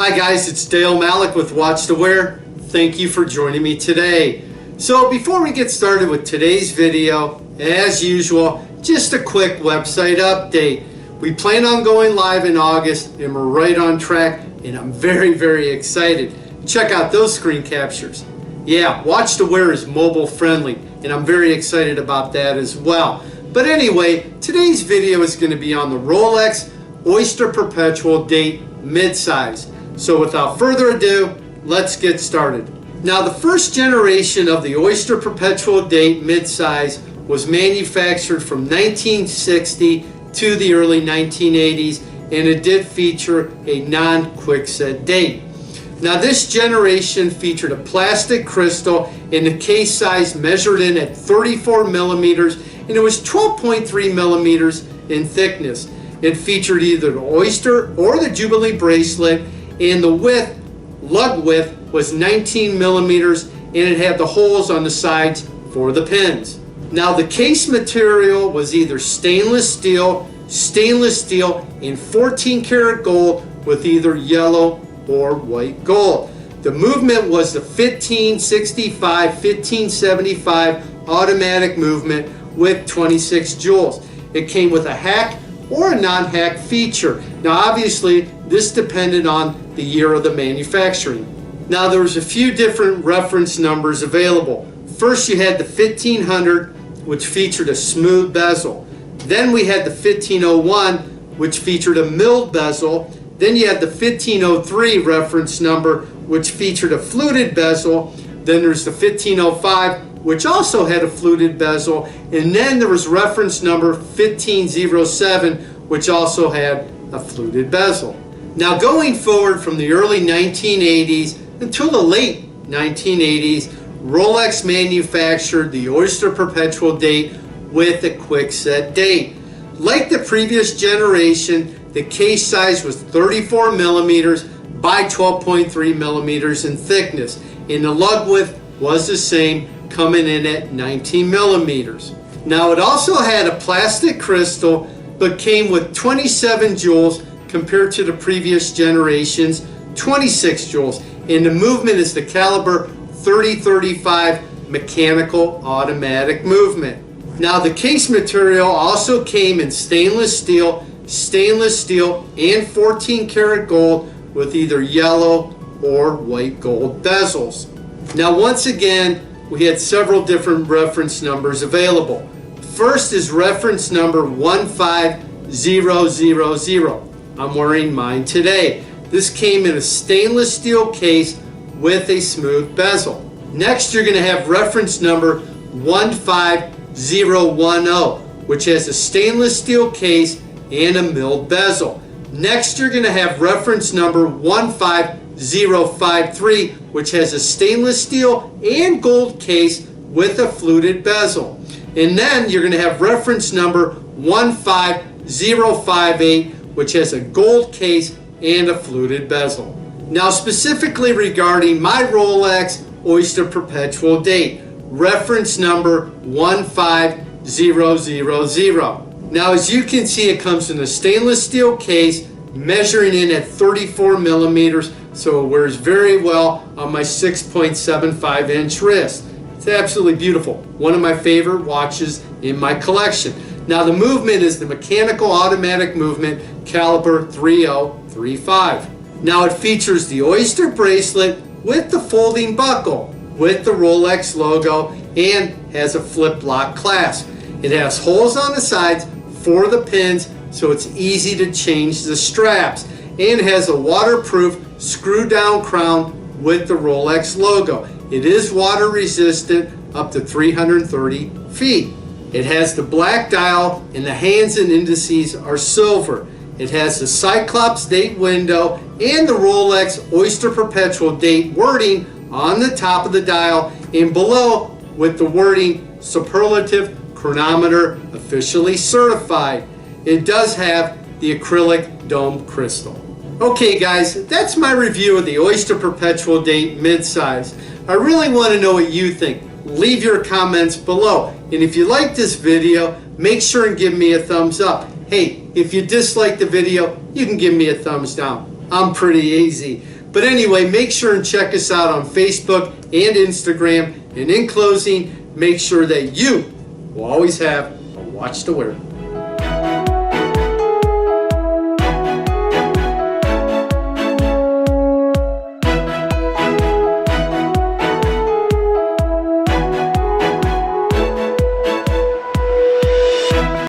Hi guys, it's Dale Malik with Watch to Wear. Thank you for joining me today. So before we get started with today's video, as usual, just a quick website update. We plan on going live in August and we're right on track, and I'm very excited. Check out those screen captures. Yeah, Watch to Wear is mobile friendly and I'm very excited about that as well. But anyway, today's video is going to be on the Rolex Oyster Perpetual Date Midsize. So without further ado, let's get started. Now the first generation of the Oyster Perpetual Date Midsize was manufactured from 1960 to the early 1980s, and it did feature a non-quickset date. Now this generation featured a plastic crystal, and the case size measured in at 34 millimeters, and it was 12.3 millimeters in thickness. It featured either the Oyster or the Jubilee bracelet, and the width, lug width, was 19 millimeters, and it had the holes on the sides for the pins. Now the case material was either stainless steel, and 14 karat gold with either yellow or white gold. The movement was the 1565, 1575 automatic movement with 26 jewels. It came with a hack or a non-hack feature. Now obviously this depended on the year of the manufacturing. Now there was a few different reference numbers available. First you had the 1500, which featured a smooth bezel. Then we had the 1501, which featured a milled bezel. Then you had the 1503 reference number, which featured a fluted bezel. Then there's the 1505, which also had a fluted bezel. And then there was reference number 1507, which also had a fluted bezel. Now going forward from the early 1980s until the late 1980s, Rolex manufactured the Oyster Perpetual Date with a quickset date. Like the previous generation, the case size was 34 millimeters by 12.3 millimeters in thickness, and the lug width was the same, coming in at 19 millimeters. Now it also had a plastic crystal, but came with 27 jewels compared to the previous generation's 26 jewels, and the movement is the caliber 3035 mechanical automatic movement. Now the case material also came in stainless steel, and 14 karat gold with either yellow or white gold bezels. Now once again, we had several different reference numbers available. First is reference number 15000. I'm wearing mine today. This came in a stainless steel case with a smooth bezel. Next you're going to have reference number 15010, which has a stainless steel case and a milled bezel. Next you're going to have reference number 15053, which has a stainless steel and gold case with a fluted bezel. And then you're going to have reference number 15058, which has a gold case and a fluted bezel. Now specifically regarding my Rolex Oyster Perpetual Date, reference number 15000. Now as you can see, it comes in a stainless steel case measuring in at 34 millimeters, so it wears very well on my 6.75 inch wrist. It's absolutely beautiful. One of my favorite watches in my collection. Now the movement is the mechanical automatic movement caliber 3035. Now it features the Oyster bracelet with the folding buckle with the Rolex logo and has a flip lock clasp. It has holes on the sides for the pins, so it's easy to change the straps, and has a waterproof screw down crown with the Rolex logo. It is water resistant up to 330 feet. It has the black dial, and the hands and indices are silver. It has the Cyclops date window and the Rolex Oyster Perpetual Date wording on the top of the dial, and below with the wording Superlative Chronometer Officially Certified. It does have the acrylic dome crystal. Okay guys, that's my review of the Oyster Perpetual Date Midsize. I really want to know what you think. Leave your comments below. And if you like this video, make sure and give me a thumbs up. Hey, if you dislike the video, you can give me a thumbs down. I'm pretty easy. But anyway, make sure and check us out on Facebook and Instagram. And in closing, make sure that you will always have a watch to wear.